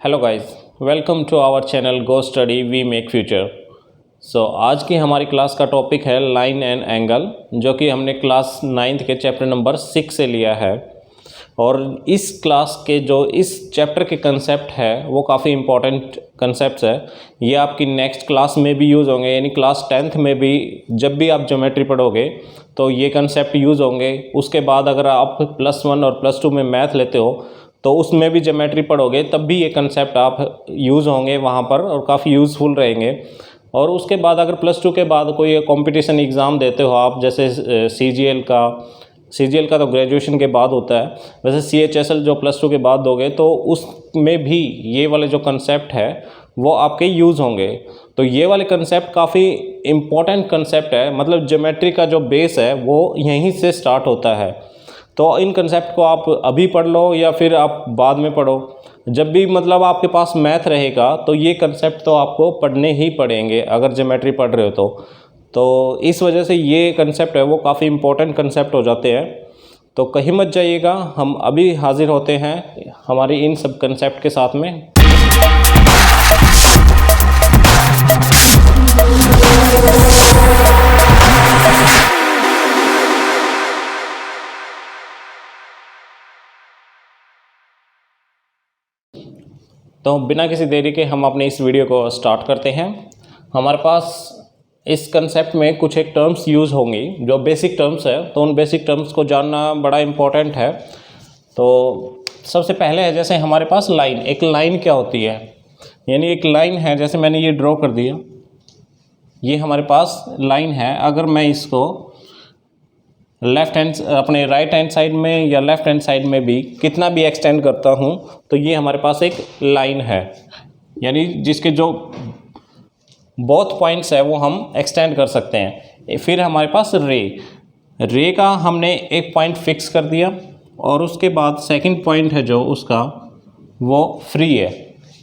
Hello guys, welcome to our channel go study we make future. आज की हमारी class का टॉपिक है लाइन एंड एंगल, जो कि हमने क्लास 9th के चैप्टर नंबर 6 से लिया है। और इस क्लास के जो इस चैप्टर के कंसेप्ट है वो काफ़ी इम्पोर्टेंट कंसेप्ट है। ये आपकी नेक्स्ट क्लास में भी यूज़ होंगे, यानी क्लास 10th में भी जब भी आप ज्योमेट्री पढ़ोगे तो ये कंसेप्ट यूज़ होंगे। उसके बाद अगर आप +1 और +2 में मैथ लेते हो तो उसमें भी ज्योमेट्री पढ़ोगे तब भी ये कंसेप्ट आप यूज़ होंगे वहाँ पर और काफ़ी यूज़फुल रहेंगे। और उसके बाद अगर +2 के बाद कोई कंपटीशन एग्ज़ाम देते हो आप, जैसे CGL का तो ग्रेजुएशन के बाद होता है, वैसे CHSL जो +2 के बाद दोगे तो उसमें भी ये वाले जो कंसेप्ट है वो आपके यूज़ होंगे। तो ये वाले कंसेप्ट काफ़ी इम्पोर्टेंट कंसेप्ट है, मतलब ज्योमेट्री का जो बेस है वो यहीं से स्टार्ट होता है। तो इन कंसेप्ट को आप अभी पढ़ लो या फिर आप बाद में पढ़ो, जब भी मतलब आपके पास मैथ रहेगा तो ये कंसेप्ट तो आपको पढ़ने ही पड़ेंगे अगर ज्योमेट्री पढ़ रहे हो तो इस वजह से ये कंसेप्ट है वो काफ़ी इम्पोर्टेंट कंसेप्ट हो जाते हैं। तो कहीं मत जाइएगा, हम अभी हाजिर होते हैं हमारी इन सब कंसेप्ट के साथ में। तो बिना किसी देरी के हम अपने इस वीडियो को स्टार्ट करते हैं। हमारे पास इस कंसेप्ट में कुछ एक टर्म्स यूज़ होंगी जो बेसिक टर्म्स है, तो उन बेसिक टर्म्स को जानना बड़ा इम्पोर्टेंट है। तो सबसे पहले है जैसे हमारे पास लाइन। एक लाइन क्या होती है, यानी एक लाइन है, जैसे मैंने ये ड्रॉ कर दिया, ये हमारे पास लाइन है। अगर मैं इसको अपने राइट हैंड साइड में या लेफ्ट हैंड साइड में भी कितना भी एक्सटेंड करता हूँ तो ये हमारे पास एक लाइन है, यानी जिसके जो बोथ पॉइंट्स है वो हम एक्सटेंड कर सकते हैं। फिर हमारे पास रे का हमने एक पॉइंट फिक्स कर दिया और उसके बाद सेकंड पॉइंट है जो उसका वो फ्री है,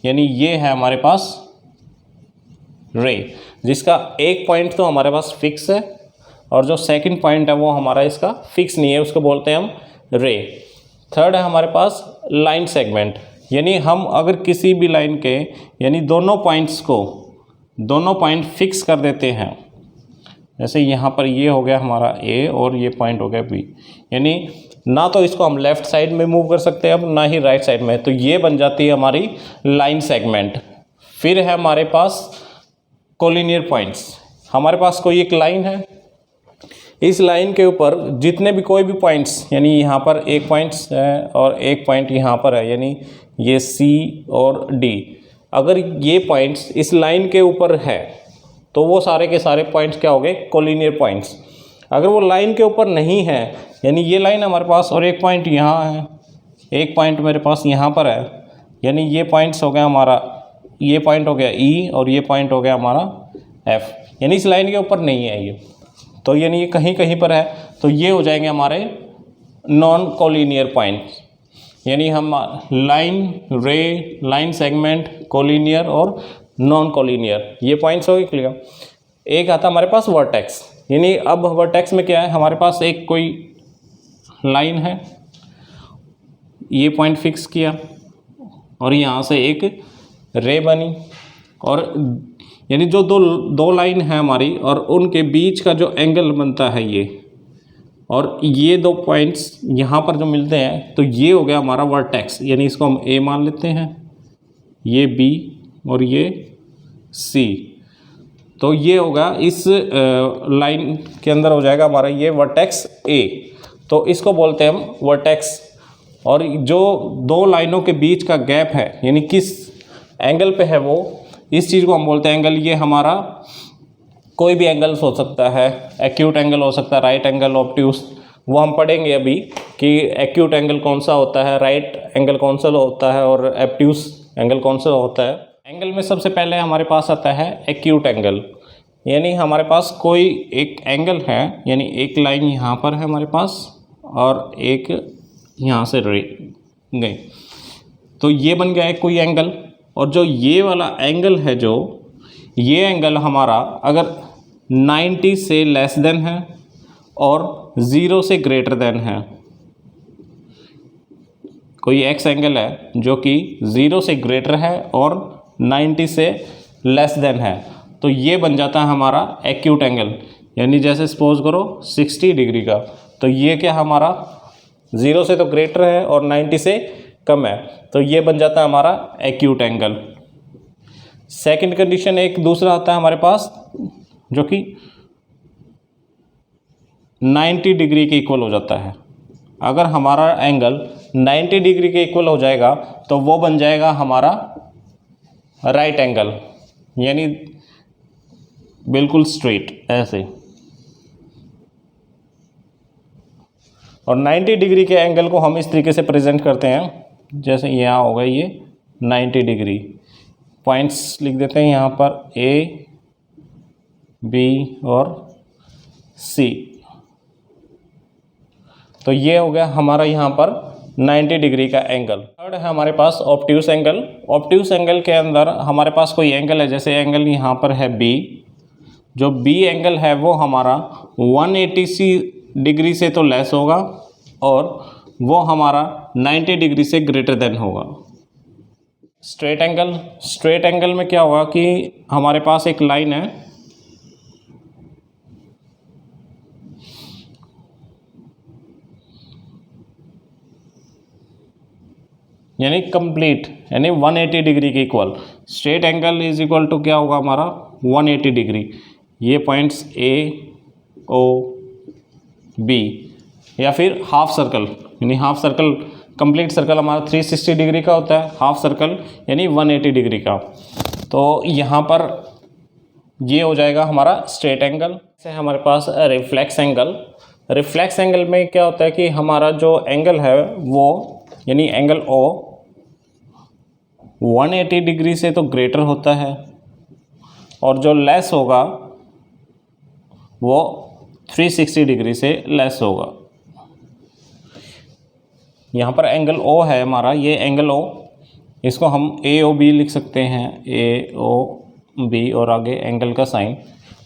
यानी ये है हमारे पास रे, जिसका एक पॉइंट तो हमारे पास फिक्स है और जो सेकंड पॉइंट है वो हमारा इसका फिक्स नहीं है, उसको बोलते हैं हम रे। थर्ड है हमारे पास लाइन सेगमेंट, यानी हम अगर किसी भी लाइन के यानी दोनों पॉइंट फिक्स कर देते हैं, जैसे यहाँ पर ये हो गया हमारा ए और ये पॉइंट हो गया बी, यानी ना तो इसको हम लेफ़्ट साइड में मूव कर सकते हैं अब ना ही राइट साइड में, तो ये बन जाती है हमारी लाइन सेगमेंट। फिर है हमारे पास कोलिनियर पॉइंट्स। हमारे पास कोई एक लाइन है, इस लाइन के ऊपर जितने भी कोई भी पॉइंट्स, यानी यहाँ पर एक पॉइंट्स है और एक पॉइंट यहाँ पर है, यानी ये C और D, अगर ये पॉइंट्स इस लाइन के ऊपर है तो वो सारे के सारे पॉइंट्स क्या हो गए, कोलिनियर पॉइंट्स। अगर वो लाइन के ऊपर नहीं है, यानी ये लाइन हमारे पास और एक पॉइंट यहाँ है, एक पॉइंट मेरे पास यहाँ पर है, यानी ये पॉइंट्स हो गया हमारा, ये पॉइंट हो गया E और ये पॉइंट हो गया हमारा F, यानी इस लाइन के ऊपर नहीं है ये, तो यानी ये कहीं कहीं पर है, तो ये हो जाएंगे हमारे नॉन कोलिनियर पॉइंट्स। यानी हम रे, लाइन सेगमेंट, कोलिनियर और नॉन कोलिनियर, ये पॉइंट्स हो गए क्लियर। एक आता हमारे पास वर्टेक्स, यानी अब वर्टेक्स में क्या है, हमारे पास एक कोई लाइन है, ये पॉइंट फिक्स किया और यहाँ से एक रे बनी, और यानी जो दो लाइन है हमारी और उनके बीच का जो एंगल बनता है ये, और ये दो पॉइंट्स यहाँ पर जो मिलते हैं तो ये हो गया हमारा वर्टेक्स, यानी इसको हम A मान लेते हैं, ये B और ये C। तो ये होगा इस लाइन के अंदर हो जाएगा हमारा ये वर्टेक्स A, तो इसको बोलते हैं हम वर्टेक्स। और जो दो लाइनों के बीच का गैप है, यानी किस एंगल पे है वो, इस चीज़ को हम बोलते हैं एंगल। ये हमारा कोई भी एंगल्स हो सकता है, एक्यूट एंगल हो सकता है, राइट एंगल, ऑब्ट्यूस, वो हम पढ़ेंगे अभी कि एक्यूट एंगल कौन सा होता है, राइट एंगल कौन सा होता है और ऑब्ट्यूस एंगल कौन सा होता है। एंगल में सबसे पहले हमारे पास आता है एक्यूट एंगल, यानी हमारे पास कोई एक एंगल है, यानी एक लाइन यहाँ पर है हमारे पास और एक यहाँ से गई, तो ये बन गया है कोई एंगल। और जो ये वाला एंगल है, जो ये एंगल हमारा अगर 90 से लेस देन है और 0 से ग्रेटर देन है, कोई एक्स एंगल है जो कि 0 से ग्रेटर है और 90 से लेस देन है, तो ये बन जाता है हमारा एक्यूट एंगल। यानी जैसे सपोज करो 60 डिग्री का, तो ये क्या हमारा 0 से तो ग्रेटर है और 90 से कम है, तो ये बन जाता है हमारा एक्यूट एंगल। सेकंड कंडीशन एक दूसरा आता है हमारे पास जो कि 90 डिग्री के इक्वल हो जाता है। अगर हमारा एंगल 90 डिग्री के इक्वल हो जाएगा तो वो बन जाएगा हमारा राइट एंगल, यानी बिल्कुल स्ट्रेट ऐसे। और 90 डिग्री के एंगल को हम इस तरीके से प्रेजेंट करते हैं, जैसे यहाँ होगा ये 90 डिग्री। पॉइंट्स लिख देते हैं यहाँ पर ए, बी और सी। तो ये हो गया हमारा यहाँ पर 90 डिग्री का एंगल। थर्ड है हमारे पास ऑब्ट्यूस एंगल। ऑब्ट्यूस एंगल के अंदर हमारे पास कोई एंगल है, जैसे एंगल यहाँ पर है बी। जो बी एंगल है वो हमारा 180 डिग्री से तो लेस होगा और वो हमारा 90 डिग्री से ग्रेटर देन होगा। स्ट्रेट एंगल, स्ट्रेट एंगल में क्या होगा कि हमारे पास एक लाइन है, यानी कंप्लीट, यानी 180 डिग्री के इक्वल। Straight angle is equal to क्या होगा हमारा 180 डिग्री। ये पॉइंट्स ए, ओ, बी, या फिर हाफ सर्कल, यानी हाफ सर्कल, कंप्लीट सर्कल हमारा 360 डिग्री का होता है, हाफ सर्कल यानी 180 डिग्री का। तो यहाँ पर ये हो जाएगा हमारा स्ट्रेट एंगल। से हमारे पास रिफ्लेक्स एंगल। रिफ्लेक्स एंगल में क्या होता है कि हमारा जो एंगल है वो, यानी एंगल ओ 180 डिग्री से तो ग्रेटर होता है और जो लेस होगा वो 360 डिग्री से लेस होगा। यहाँ पर एंगल ओ है हमारा, ये एंगल ओ, इसको हम ए ओ बी लिख सकते हैं, ए ओ बी और आगे एंगल का साइन।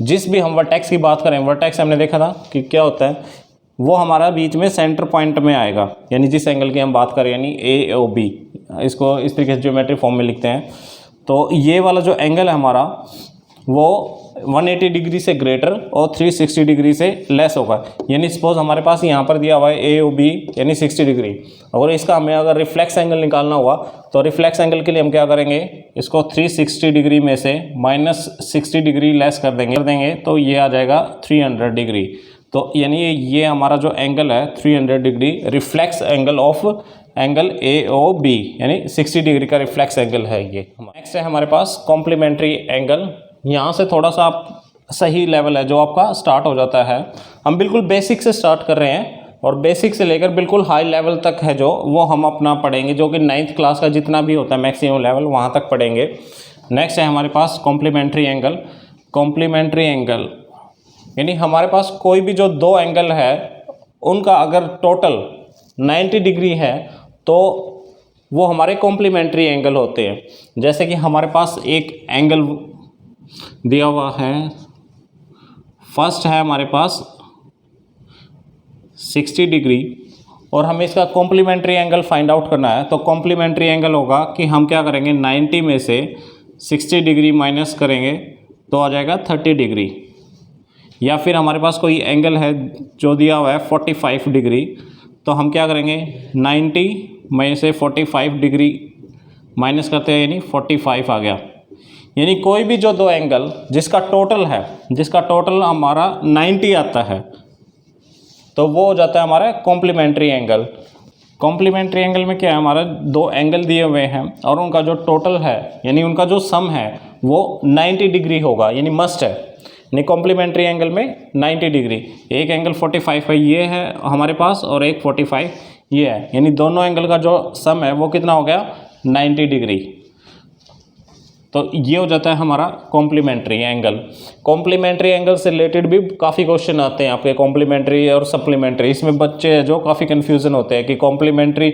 जिस भी हम वर्टेक्स की बात करें, वर्टेक्स हमने देखा था कि क्या होता है, वो हमारा बीच में सेंटर पॉइंट में आएगा, यानी जिस एंगल की हम बात करें, यानी ए ओ बी, इसको इस तरीके से ज्योमेट्री फॉर्म में लिखते हैं। तो ये वाला जो एंगल है हमारा वो 180 डिग्री से ग्रेटर और 360 डिग्री से लेस होगा। यानी सपोज हमारे पास यहाँ पर दिया हुआ है ए ओ बी यानी 60 डिग्री, अगर इसका हमें अगर रिफ्लेक्स एंगल निकालना हुआ तो रिफ्लेक्स एंगल के लिए हम क्या करेंगे, इसको 360 डिग्री में से -60 डिग्री लेस कर देंगे तो ये आ जाएगा 300 डिग्री। तो यानी ये हमारा जो एंगल है 300 degree reflex angle of angle A O B, यानी 60 डिग्री का रिफ्लेक्स एंगल है ये। नेक्स्ट है हमारे पास कॉम्प्लीमेंट्री एंगल। यहाँ से थोड़ा सा आप सही लेवल है जो आपका स्टार्ट हो जाता है। हम बिल्कुल बेसिक से स्टार्ट कर रहे हैं और बेसिक से लेकर बिल्कुल हाई लेवल तक है जो वो हम अपना पढ़ेंगे, जो कि 9th क्लास का जितना भी होता है मैक्सिमम लेवल वहाँ तक पढ़ेंगे। नेक्स्ट है हमारे पास कॉम्प्लीमेंट्री एंगल। कॉम्प्लीमेंट्री एंगल यानी हमारे पास कोई भी जो दो एंगल है उनका अगर टोटल 90 डिग्री है तो वो हमारे कॉम्प्लीमेंट्री एंगल होते हैं। जैसे कि हमारे पास एक एंगल दिया हुआ है, फर्स्ट है हमारे पास 60 डिग्री और हमें इसका कॉम्प्लीमेंट्री एंगल फाइंड आउट करना है। तो कॉम्प्लीमेंट्री एंगल होगा कि हम क्या करेंगे, 90 में से 60 डिग्री माइनस करेंगे तो आ जाएगा 30 डिग्री। या फिर हमारे पास कोई एंगल है जो दिया हुआ है 45 डिग्री, तो हम क्या करेंगे 90 में से 45 डिग्री माइनस करते हैं यानी 45 आ गया। यानी कोई भी जो दो एंगल जिसका टोटल हमारा 90 आता है तो वो हो जाता है हमारा कॉम्प्लीमेंट्री एंगल। कॉम्प्लीमेंट्री एंगल में क्या है, हमारा दो एंगल दिए हुए हैं और उनका जो टोटल है यानी उनका जो सम है वो 90 डिग्री होगा, यानी मस्ट है। यानी कॉम्प्लीमेंट्री एंगल में 90 डिग्री, एक एंगल 45 है ये है हमारे पास और एक 45 ये है, यानी दोनों एंगल का जो सम है वो कितना हो गया 90 डिग्री। तो ये हो जाता है हमारा कॉम्प्लीमेंट्री एंगल। कॉम्प्लीमेंट्री एंगल से रिलेटेड भी काफ़ी क्वेश्चन आते हैं आपके, कॉम्प्लीमेंट्री और सप्लीमेंट्री। इसमें बच्चे हैं जो काफ़ी कन्फ्यूज़न होते हैं कि कॉम्प्लीमेंट्री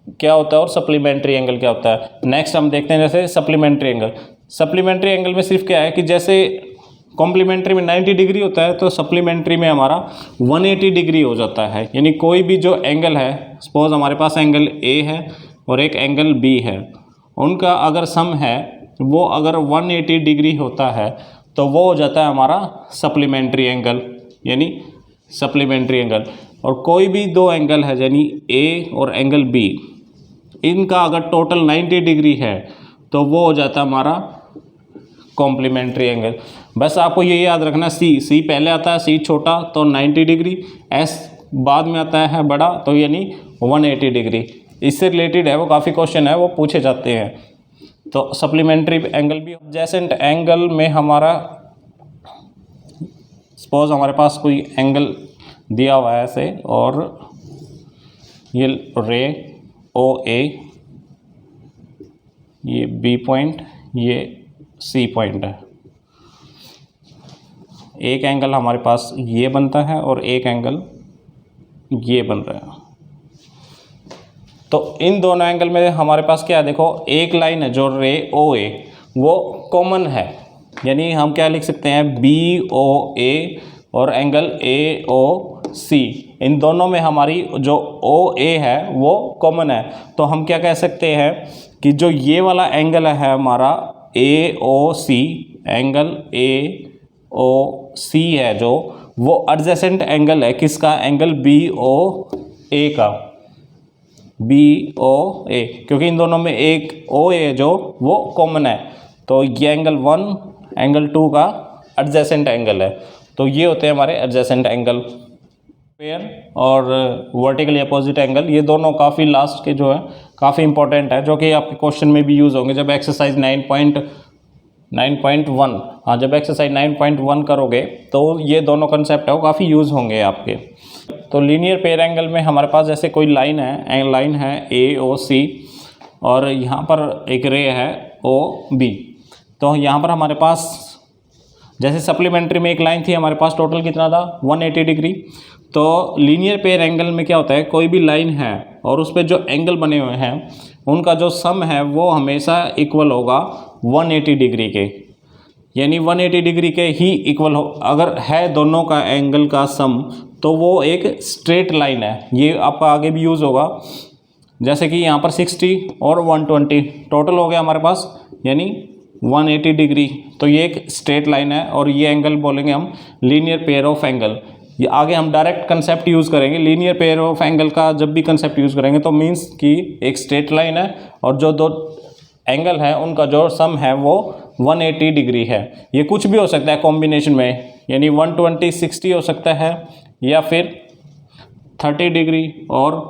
क्या होता है और सप्लीमेंट्री एंगल क्या होता है। नेक्स्ट हम देखते हैं जैसे सप्लीमेंट्री एंगल। सप्लीमेंट्री एंगल में सिर्फ क्या है कि जैसे कॉम्प्लीमेंट्री में 90 डिग्री होता है तो सप्लीमेंट्री में हमारा 180 डिग्री हो जाता है। यानी कोई भी जो एंगल है, सपोज हमारे पास एंगल ए है और एक एंगल बी है, उनका अगर सम है वो अगर 180 डिग्री होता है तो वो हो जाता है हमारा सप्लीमेंट्री एंगल, यानी सप्लीमेंट्री एंगल। और कोई भी दो एंगल है यानी ए और एंगल बी, इनका अगर टोटल 90 डिग्री है तो वो हो जाता है हमारा कॉम्प्लीमेंट्री एंगल। बस आपको ये याद रखना, सी पहले आता है, सी छोटा तो 90 डिग्री, एस बाद में आता है बड़ा तो यानी 180 डिग्री। इससे रिलेटेड है वो, काफ़ी क्वेश्चन है वो पूछे जाते हैं। तो सप्लीमेंट्री एंगल भी एडजेसेंट एंगल में हमारा, सपोज हमारे पास कोई एंगल दिया हुआ है ऐसे, और ये रे ओ ए, ये बी पॉइंट, ये सी पॉइंट है। एक एंगल हमारे पास ये बनता है और एक एंगल ये बन रहा है। तो इन दोनों एंगल में हमारे पास क्या है, देखो एक लाइन है जो रे ओ ए वो कॉमन है, यानी हम क्या लिख सकते हैं, बी ओ ए और एंगल ए ओ सी, इन दोनों में हमारी जो ओ ए है वो कॉमन है। तो हम क्या कह सकते हैं कि जो ये वाला एंगल है हमारा ए ओ सी, एंगल ए ओ सी है जो, वो एडजेसेंट एंगल है किसका, एंगल बी ओ ए का, बी ओ ए, क्योंकि इन दोनों में एक ओ ए जो वो कॉमन है। तो ये एंगल 1 एंगल 2 का एडजेसेंट एंगल है। तो ये होते हैं हमारे एडजेसेंट एंगल। पेयर और वर्टिकली अपोजिट एंगल, ये दोनों काफ़ी लास्ट के जो है काफ़ी इंपॉर्टेंट है, जो कि आपके क्वेश्चन में भी यूज़ होंगे जब एक्सरसाइज 9.1, हाँ जब एक्सरसाइज 9.1 करोगे तो ये दोनों कंसेप्ट है वो काफ़ी यूज़ होंगे आपके। तो लीनियर पेयर एंगल में हमारे पास जैसे कोई लाइन है ए ओ सी, और यहाँ पर एक रे है ओ बी। तो यहाँ पर हमारे पास जैसे सप्लीमेंट्री में एक लाइन थी, हमारे पास टोटल कितना था 180 डिग्री। तो लीनियर पेयर एंगल में क्या होता है, कोई भी लाइन है और उस पर जो एंगल बने हुए हैं उनका जो सम है वो हमेशा इक्वल होगा 180 डिग्री के, यानी 180 डिग्री के ही इक्वल हो। अगर है दोनों का एंगल का सम तो वो एक स्ट्रेट लाइन है। ये आपका आगे भी यूज़ होगा, जैसे कि यहाँ पर 60 और 120 टोटल हो गया हमारे पास, यानी 180 डिग्री। तो ये एक स्ट्रेट लाइन है और ये एंगल बोलेंगे हम लीनियर पेयर ऑफ एंगल। ये आगे हम डायरेक्ट कंसेप्ट यूज़ करेंगे लीनियर पेयर ऑफ एंगल का, जब भी कंसेप्ट यूज़ करेंगे तो मीन्स कि एक स्ट्रेट लाइन है और जो दो एंगल है उनका जो सम है वो 180 डिग्री है। ये कुछ भी हो सकता है कॉम्बिनेशन में, यानी 120 60 हो सकता है, या फिर 30 डिग्री और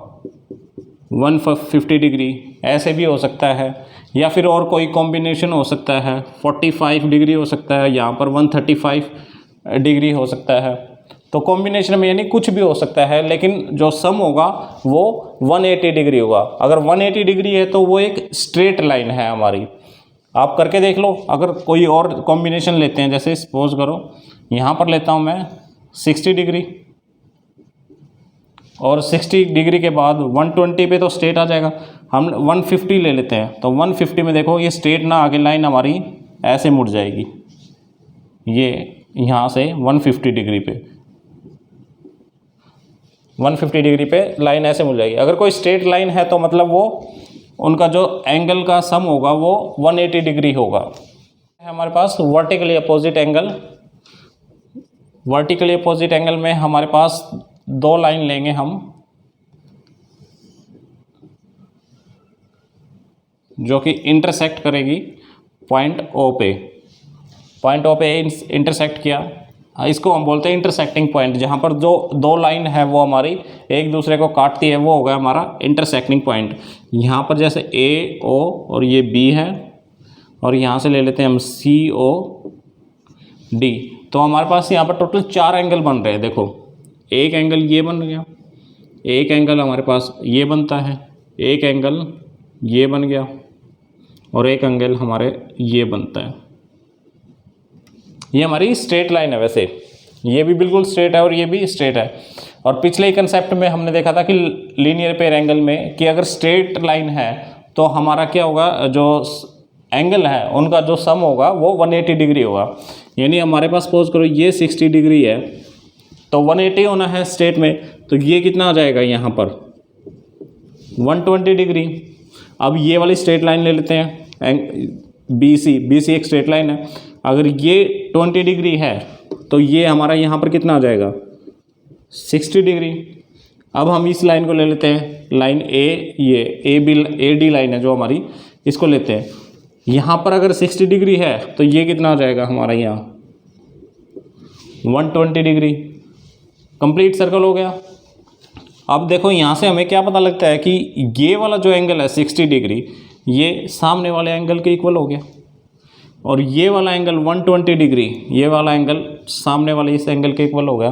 150 डिग्री ऐसे भी हो सकता है, या फिर और कोई कॉम्बिनेशन हो सकता है, 45 डिग्री हो सकता है, यहाँ पर 135 डिग्री हो सकता है। तो कॉम्बिनेशन में यानी कुछ भी हो सकता है, लेकिन जो सम होगा वो 180 डिग्री होगा। अगर 180 डिग्री है तो वो एक स्ट्रेट लाइन है हमारी। आप करके देख लो। अगर कोई और कॉम्बिनेशन लेते हैं, जैसे सपोज करो यहाँ पर लेता हूँ मैं 60 डिग्री, और 60 डिग्री के बाद 120 पे तो स्ट्रेट आ जाएगा। हम 150 ले लेते हैं, तो 150 में देखो ये स्ट्रेट ना आगे लाइन हमारी ऐसे मुड़ जाएगी, ये यहाँ से 150 डिग्री पे 150 डिग्री पे लाइन ऐसे मुड़ जाएगी। अगर कोई स्ट्रेट लाइन है तो मतलब वो उनका जो एंगल का सम होगा वो 180 डिग्री होगा। हमारे पास vertically opposite angle. Vertically opposite angle में हमारे पास दो लाइन लेंगे हम, जो कि इंटरसेक्ट करेगी पॉइंट ओ पे। पॉइंट ओ पे इंटरसेक्ट किया, इसको हम बोलते हैं इंटरसेक्टिंग पॉइंट। जहाँ पर जो दो लाइन है वो हमारी एक दूसरे को काटती है वो होगा हमारा इंटरसेक्टिंग पॉइंट। यहाँ पर जैसे ए ओ और ये बी है, और यहाँ से ले लेते हैं हम सी ओ डी। तो हमारे पास यहाँ पर टोटल 4 एंगल बन रहे हैं। देखो एक एंगल ये बन गया, एक एंगल हमारे पास ये बनता है, एक एंगल ये बन गया, और एक एंगल हमारे ये बनता है। ये हमारी स्ट्रेट लाइन है। वैसे ये भी बिल्कुल स्ट्रेट है और ये भी स्ट्रेट है। और पिछले ही कंसेप्ट में हमने देखा था कि लीनियर पेयर एंगल में कि अगर स्ट्रेट लाइन है तो हमारा क्या होगा, जो एंगल है उनका जो सम होगा वो 180 डिग्री होगा। यानी हमारे पास सपोज करो ये 60 डिग्री है तो 180 होना है स्ट्रेट में, तो ये कितना आ जाएगा यहाँ पर 120 डिग्री। अब ये वाली स्ट्रेट लाइन ले लेते हैं, BC एक स्ट्रेट लाइन है, अगर ये 20 डिग्री है तो ये हमारा यहाँ पर कितना आ जाएगा 60 डिग्री। अब हम इस लाइन को ले लेते हैं, लाइन ए, ये AD लाइन है जो हमारी, इसको लेते हैं। यहाँ पर अगर 60 डिग्री है तो ये कितना आ जाएगा हमारा यहाँ 120 डिग्री। कंप्लीट सर्कल हो गया। अब देखो यहाँ से हमें क्या पता लगता है कि ये वाला जो एंगल है 60 डिग्री ये सामने वाले एंगल के इक्वल हो गया, और ये वाला एंगल 120 डिग्री ये वाला एंगल सामने वाले इस एंगल के इक्वल हो गया।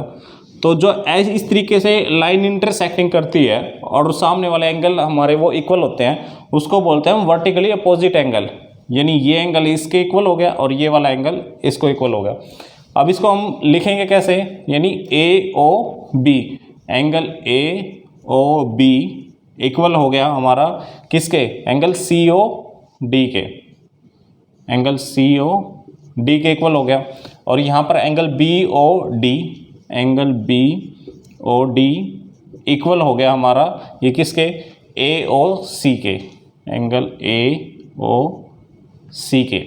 तो जो इस तरीके से लाइन इंटरसेक्टिंग करती है और सामने वाले एंगल हमारे वो इक्वल होते हैं, उसको बोलते हैं वर्टिकली अपोजिट एंगल। यानी ये एंगल इसके इक्वल हो गया और ये वाला एंगल इसको इक्वल हो गया। अब इसको हम लिखेंगे कैसे, यानी AOB, एंगल AOB इक्वल हो गया हमारा किसके, एंगल COD के, एंगल COD के इक्वल हो गया। और यहाँ पर angle BOD, angle BOD equal हो गया हमारा ये किसके, AOC के, एंगल AOC के।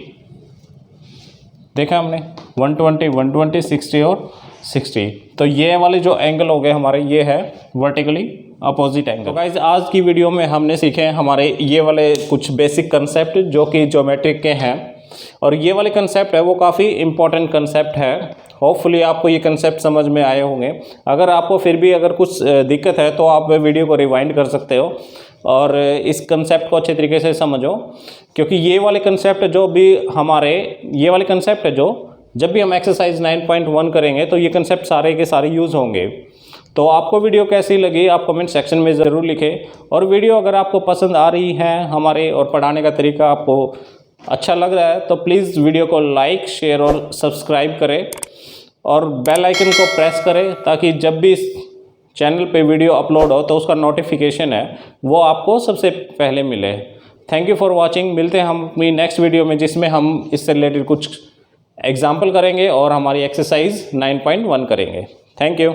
देखा हमने 120, 120, 60 और 60। तो ये वाले जो एंगल हो गए हमारे ये है वर्टिकली अपोजिट एंगल। तो गाइस आज की वीडियो में हमने सीखे हमारे ये वाले कुछ बेसिक कंसेप्ट जो कि ज्योमेट्रिक के हैं, और ये वाले कंसेप्ट है वो काफ़ी इंपॉर्टेंट कंसेप्ट है। होपफुली आपको ये कंसेप्ट समझ में आए होंगे। अगर आपको फिर भी अगर कुछ दिक्कत है तो आप वीडियो को रिवाइंड कर सकते हो और इस कंसेप्ट को अच्छे तरीके से समझो, क्योंकि ये वाले कंसेप्ट जो भी हमारे ये वाले कंसेप्ट है जो जब भी हम एक्सरसाइज 9.1 करेंगे तो ये कंसेप्ट सारे के सारे यूज़ होंगे। तो आपको वीडियो कैसी लगी आप कमेंट सेक्शन में ज़रूर लिखें, और वीडियो अगर आपको पसंद आ रही है हमारे और पढ़ाने का तरीका आपको अच्छा लग रहा है तो प्लीज़ वीडियो को लाइक, शेयर और सब्सक्राइब करें और बेल आइकन को प्रेस करें, ताकि जब भी इस चैनल पे वीडियो अपलोड हो तो उसका नोटिफिकेशन है वो आपको सबसे पहले मिले। Thank you for watching. मिलते हैं हम अपनी नेक्स्ट वीडियो में जिसमें हम इससे रिलेटेड कुछ एग्जाम्पल करेंगे और हमारी एक्सरसाइज 9.1 करेंगे। Thank you.